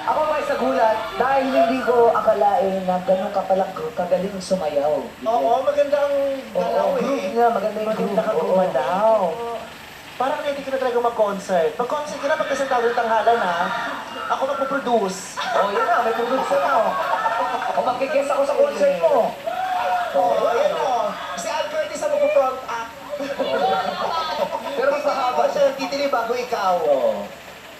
Ako may sa gulat, dahil hindi ko akalain na ganun ka palang kagaling sumayaw. Oo, maganda ang galaw Oo, group eh. nga, maganda yung group. Maganda ka gumalaw. Parang ready ka na talaga mag-concert. Mag-concert ka na pagkasal ng tanghalan ha. Ako magpo-produce. Oh, yun na, may producer na oh. O magkikesa ako sa concert mo. Oo, ayan o. Si Al Curtis ang magpo-front act. Pero mas mahaba siya. Siya titili bago ikaw. Oo.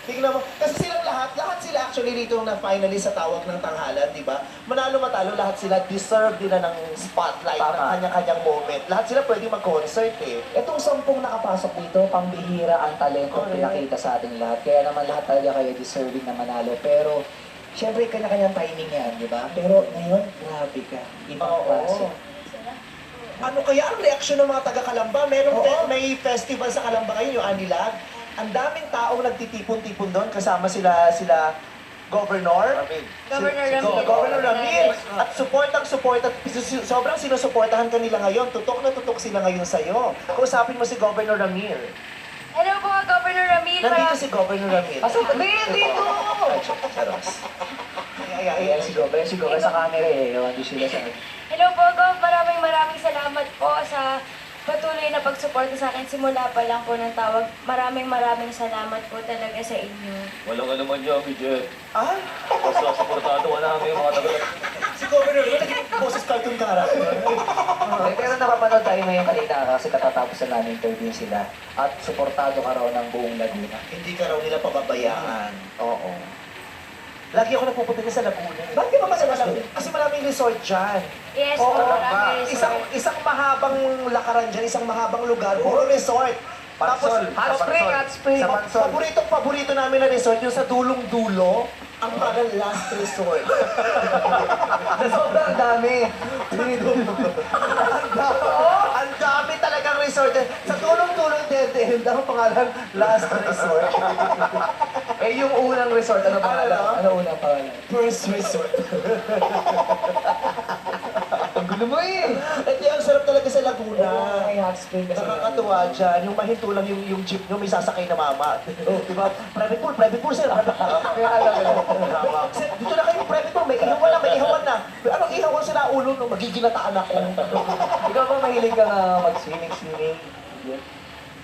Tingnan mo. Kasi silang lahat sila actually dito na finalist sa tawag ng tanghalan, di ba? Manalo matalo, lahat sila deserve nila ng spotlight ng Tama. kanya-kanyang moment. Lahat sila pwede mag-concert eh. Itong 10 nakapasok dito, pangbihira ang talento Correct. pinakita sa ating lahat. Kaya naman lahat talaga kayo deserving na manalo. Pero, syempre, kanya-kanyang timing yan, di ba? Pero ngayon, grabe ka. Ibang klase. Ano kaya ang reaksyon ng mga taga-Kalamba? Oo. May festival sa Kalamba ngayon, yung Anilag. Ang daming taong nagtitipon-tipon doon, kasama sila Governor. Governor Ramil. Governor Ramil. At support at sobrang sinusuportahan kanila ngayon. Tutok na tutok sila ngayon sa'yo. Kausapin mo si Governor Ramil. Hello po, Governor Ramil. Nandito si Governor Ramil. Asa, dito! Ayan, si Gobe sa camera eh. Hindi sila sa... Hello po, Gov. Maraming salamat po sa patuloy na pagsuporta sa akin simula pa lang po ng tawag. Maraming salamat po talaga sa inyo. Walang anuman niya, Midget. Ah? Basta supportado ka namin yung mga taga... Si Governor Ramil, naging boses cartoon character. Pero napapanood tayo ngayon kanina kasi katatapos na namin interview sila. At suportado ka raw ng buong Laguna. Hindi ka raw nila pababayaan. Oo. Lagi ako napupunta sa Laguna. Bakit di ba madalas doon? Kasi maraming resort dyan. Yes Oo, po, ba? maraming Isang mahabang lakaran dyan, isang mahabang lugar, puro resort. Pansol. Hot spring, hot spring. Sa Pansol. Paborito namin na resort, yung sa dulong-dulo, ang parang last resort. Sobrang dami. Ang dami talagang resort. Sa dulong-dulong dead end, ang pangalan, last resort. Eh, yung unang resort, ano pangalan? Ano? Ano unang pangalan? First resort. Ang gulo mo eh. Hindi, ang sarap talaga sa Laguna. Ay, hot spring kasi. Nakakatuwa dyan, yung mahinto lang yung jeep nyo, may sasakay na mama. Diba? Private pool, sir. Private pool. Kaya alam mo. Sir, dito na kayo, private pool, may ihawan na. Anong ihawan sa ulo nung magiginataan ako? Ikaw ba mahilig ka na mag-swimming?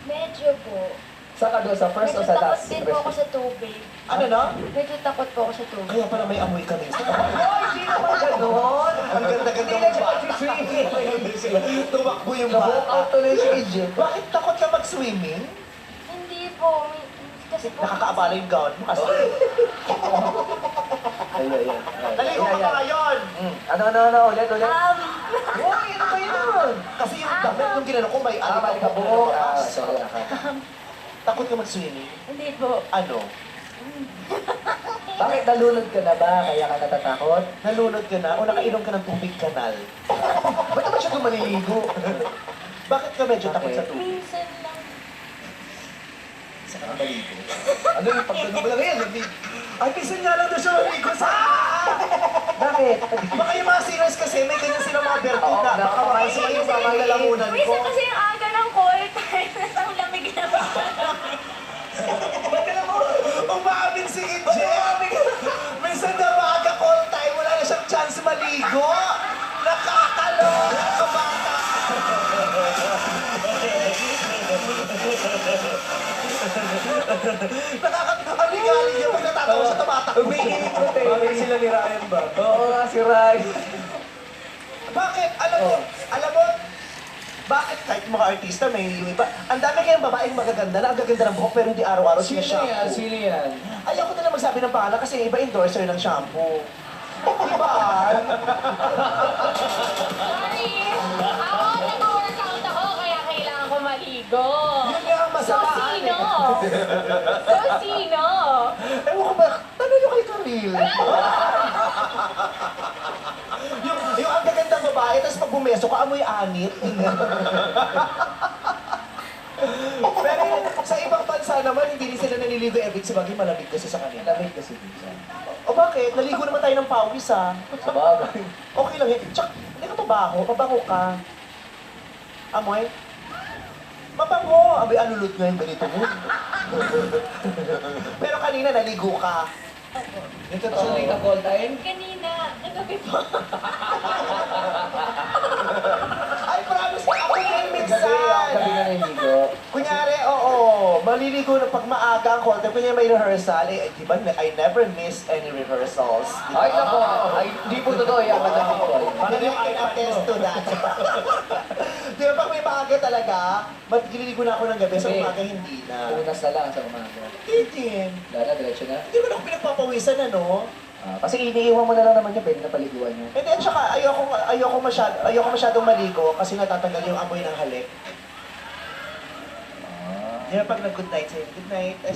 Medyo po. Saan ka doon? Sa first o Medyo sa takot last? din po ako sa tubig. Ano na? Medyo takot po ako sa tubig. Kaya pala may amoy kami. Oy, hindi naman gano'n. Ang ganda-ganda Hindi na ng siya bata. mag-swimming. Tumakbo yung Nabuhok out bata. tuloy si Egypt. Bakit takot ka mag-swimming? Hindi po. Kasi po. Nakakaabala yung gown mo kasi. Ayun. Naligo ka pa ngayon! Ano, ulit. Um, Uy, ano ba yun? Kasi yung damit nung ginano ko may Balik ka buhok. Sorry. Takot ka mag-swimming? hindi po. Ano? Bakit nalunod ka na ba? Kaya ka natatakot? Nalunod ka na o nakainom ka ng tubig kanal? Ba't naman siya maliligo? Bakit ka medyo takot sa tubig? Minsan lang. Saan ka maligo? Ano yung pagdating mo lang yan? Ay, minsan nga lang doon siya maligo sa... Bakit? Baka yung mga singers kasi may ganyan silang mga bertuda. Oo, Baka nakakain makasama yung mga lalamunan ko. Minsan kasi yung aga ng call time, ang lamig na ba? Ba't ka naman umaamin si Inje? Minsan na maaga call time, wala na siyang chance maligo. Nakakaloka ka bata. Ang ligalig niya pag natatawa siya tumatakbo. Umiikot eh. Bakit sila ni Ryan ba? Oo nga, si Ray. Bakit? Alam mo, bakit kahit mga artista may iba? Ang dami kayong babaeng magaganda na ang gaganda ng buhok pero hindi araw-araw Sino sinashampoo. yan? Sino yan? Ayoko na lang magsabi ng pangalan kasi iba endorser ng shampoo. Diba? Sorry! Ako, nag-workout ako, kaya kailangan ko maligo. Yun nga ang So, masama. sino? So, sino? Ewan ko ba, tanong nyo kay Camille. yung ang gagandang babae, tapos pag bumeso ka, amoy anit. Pero sa ibang bansa naman, hindi rin sila naliligo every week. Sabagay, malamig kasi sa kanila. Lamig kasi dito. O bakit? Naligo naman tayo ng pawis ha. Sa bagay. Okay lang yun. Tsaka, hindi ka mabaho ka. Amoy? Mabango. Abay, anulot nga yung ganito mo. Pero kanina, naligo ka. Yung totoo na call time? Kanina, nagabi po. Ay, promise ko, ako din Gabi minsan. na naligo. Kunyari, oo, maliligo na pag maaga ang call time. Kunyari may rehearsal, di ba, I never miss any rehearsals. Di ba? Ay, nako. Ay, hindi po totoo yan. Madami ko. Parang I can attest to that. Di ba, pag may maaga talaga, magliligo na ako ng gabi, sa Gabi. umaga hindi na. Punas na lang sa umaga. Hindi. Lala, diretso na. Hindi mo na ako pinagpapawisan, ano? Kasi iniiwan mo na lang naman yun, pwede na paliguan nyo. And then, tsaka, ayoko masyadong maligo kasi natatanggal yung amoy ng halik. Di ba, pag nag-good night sa'yo, good night, ay,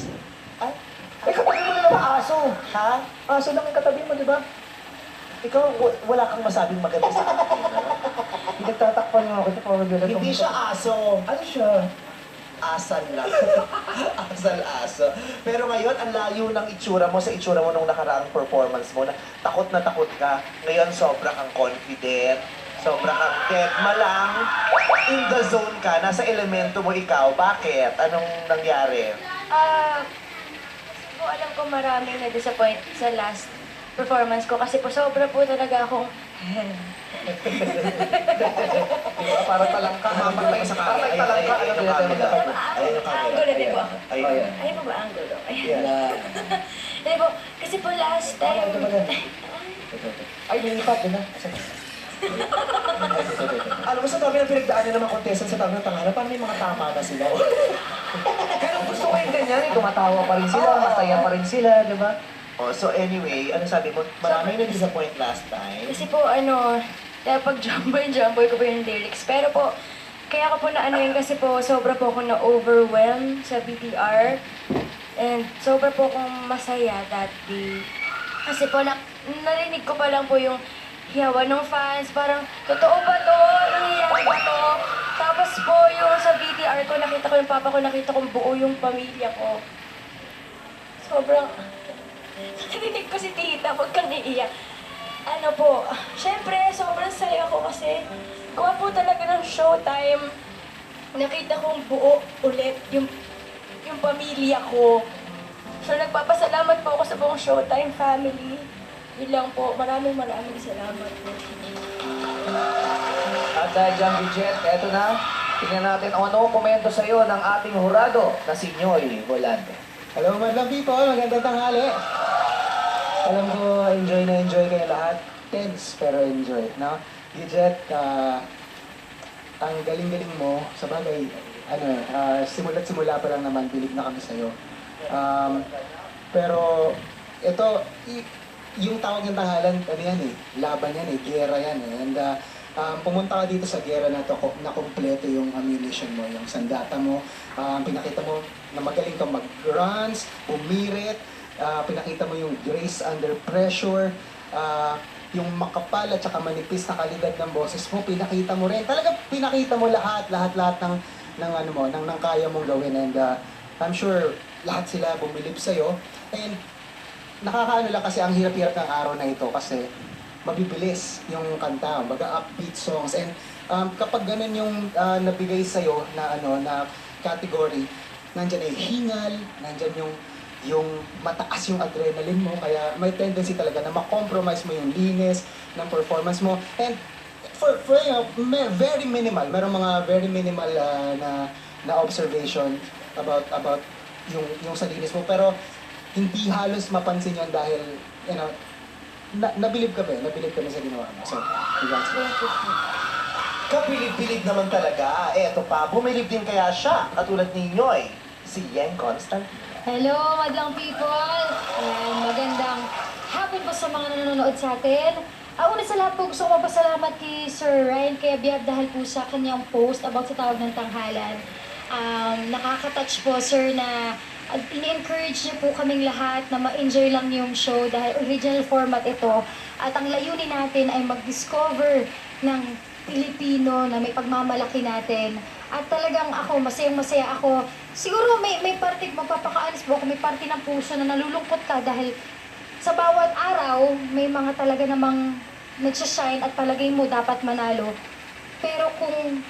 Ay, katabi mo na naman aso. ha? Aso lang yung katabi mo, di ba? Ikaw, wala kang masabing maganda sa kanila. Pinagtatakpan mo ako. Ito parang gano'n. Hindi siya aso. Ano siya? Asal lang. Asal-aso. Pero ngayon, ang layo ng itsura mo sa itsura mo nung nakaraang performance mo. Na takot ka. Ngayon, sobra kang confident. Sobra kang deadma lang. In the zone ka. Nasa elemento mo ikaw. Bakit? Anong nangyari? Kasi po alam ko maraming na-disappoint sa last performance ko kasi po sobra po talaga akong Parang talang ka. Mamatay sa camera. Parang talang ka. Ayun, Ano ayun, pinatay mo ayun, na? ayun, ayun, Angulo din po ako. Ayun. Ayun. Ayun po ba angulo? Ayun. Yeah. Hindi po, kasi po last time... Ay, nilipat din na. Alam mo, sa dami ng pinagdaanan ng mga contestant sa tawag ng tanghalan, parang may mga tama na sila. Pero gusto ko yung ganyan. Tumatawa pa rin sila. Oo. Masaya pa rin sila, di ba? Oh, so anyway, ano sabi mo? Maraming na-disappoint last time. Kasi po, kaya pag jumboy ko po yung lyrics. Pero po, kaya ko po na ano yun kasi po, sobra po ako na-overwhelm sa BTR. And sobra po akong masaya that day. Kasi po, narinig ko pa lang po yung hiyawan ng fans. Parang, totoo ba to? Nangyayari ba to? Tapos po, yung sa BTR ko, nakita ko yung papa ko, nakita kong buo yung pamilya ko. Sobrang, narinig ko si tita, huwag kang iiyak. Ano po, syempre, sobrang saya ko kasi gawa po talaga ng showtime. Nakita kong buo ulit yung pamilya ko. So, nagpapasalamat po ako sa buong showtime family. Yun lang po, maraming salamat po. At dahil dyan, Bridget, eto na. Tingnan natin kung ano komento sa iyo ng ating hurado na si Noy Volante. Hello madlang people, magandang tanghali. Alam ko, enjoy kayo lahat. Tense, pero enjoy, no? Gidget, ang galing-galing mo, sa bagay, simula't simula pa lang naman, bilib na kami sa'yo. Pero, ito, yung tawag ng tanghalan, ano yan eh, laban yan eh, gera yan eh. And pumunta ka dito sa gera na to, na kompleto yung ammunition mo, yung sandata mo. Pinakita mo na magaling kang mag-runs, umirit, pinakita mo yung grace under pressure, yung makapal at saka manipis na kalidad ng boses mo, pinakita mo rin. Talaga pinakita mo lahat ng kaya mong gawin. And I'm sure lahat sila bumilib sa'yo. And nakakaano lang kasi ang hirap-hirap ng araw na ito kasi mabibilis yung kanta, baga upbeat songs. And kapag ganun yung nabigay sa'yo na category, nandyan ay hingal, nandyan yung mataas yung adrenaline mo, kaya may tendency talaga na ma-compromise mo yung linis ng performance mo. And for very minimal, merong mga very minimal na observation about yung sa linis mo, pero hindi halos mapansin yun dahil, nabilib kami sa ginawa mo. So, congrats. Kabilib-bilib naman talaga. Eto pa, bumilib din kaya siya, katulad ni Noy, si Yeng Constantino. Hello, madlang people! Ayan, magandang hapon po sa mga nanonood sa atin. Una sa lahat po, gusto ko magpasalamat kay Sir Ryan Kebiab dahil po sa kanyang post about sa tawag ng tanghalan. Nakaka-touch po, sir, na ini-encourage niyo po kaming lahat na ma-enjoy lang yung show dahil original format ito. At ang layunin natin ay mag-discover ng Pilipino na may pagmamalaki natin. At talagang ako, masayang-masaya ako. Siguro may parte, magpapakaalis po ako, may parte ng puso na nalulungkot ka dahil sa bawat araw, may mga talaga namang nagsashine at palagay mo dapat manalo. Pero kung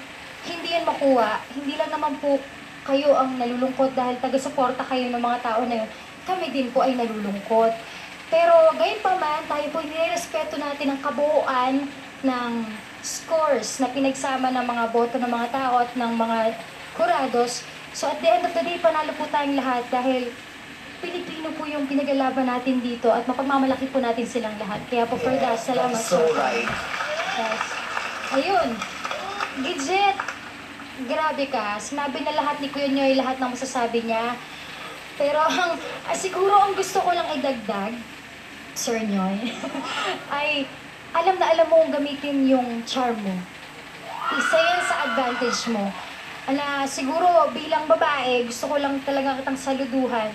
hindi yan makuha, hindi lang naman po kayo ang nalulungkot dahil taga-suporta kayo ng mga tao na yun. Kami din po ay nalulungkot. Pero gayon pa man, tayo po nirespeto natin ang kabuuan ng scores na pinagsama ng mga boto ng mga tao at ng mga kurados. So at the end of the day, panalo po tayong lahat dahil Pilipino po yung pinagalaban natin dito at mapagmamalaki po natin silang lahat. Kaya po for that, salamat That's so po. right. Yes. Ayun. Gidget, grabe ka. Sinabi na lahat ni Kuya Nyoy, lahat ng masasabi niya. Pero siguro ang gusto ko lang idagdag, Sir Nyoy, ay alam na alam mo kung gamitin yung charm mo. Isa yan sa advantage mo. Siguro bilang babae, gusto ko lang talaga kitang saluduhan.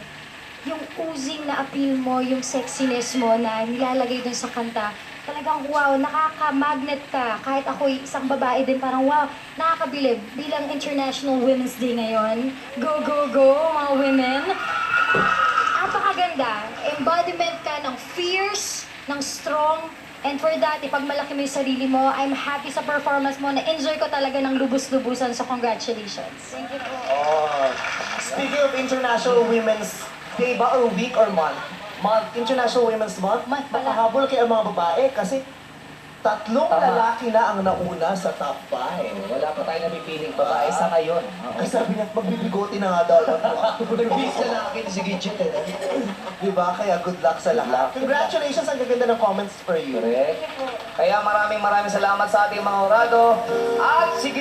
Yung oozing na appeal mo, yung sexiness mo na nilalagay dun sa kanta, talagang wow, nakaka-magnet ka. Kahit ako isang babae din, parang wow, nakakabilib. Bilang International Women's Day ngayon, go, go, go, mga women. Napakaganda. Embodiment ka ng fierce, ng strong, and for that, ipagmalaki mo yung sarili mo. I'm happy sa performance mo. Na-enjoy ko talaga ng lubos-lubusan. So, congratulations. Thank you po. Oh. Speaking of International Women's Day ba or week or month? Month, International Women's Month. Month pala. Makahabol kay ang mga babae kasi tatlong Tama. lalaki na ang nauna sa top 5. Wala pa tayo napipiling babae sa ngayon. Ay sabi niya, magbibigoti na nga daw. Nag-beat na akin si Gidget eh. Diba? Kaya good luck sa lahat. Congratulations, ang gaganda ng comments for you. Correct. Thank you po. Kaya maraming salamat sa ating mga orado. At sige.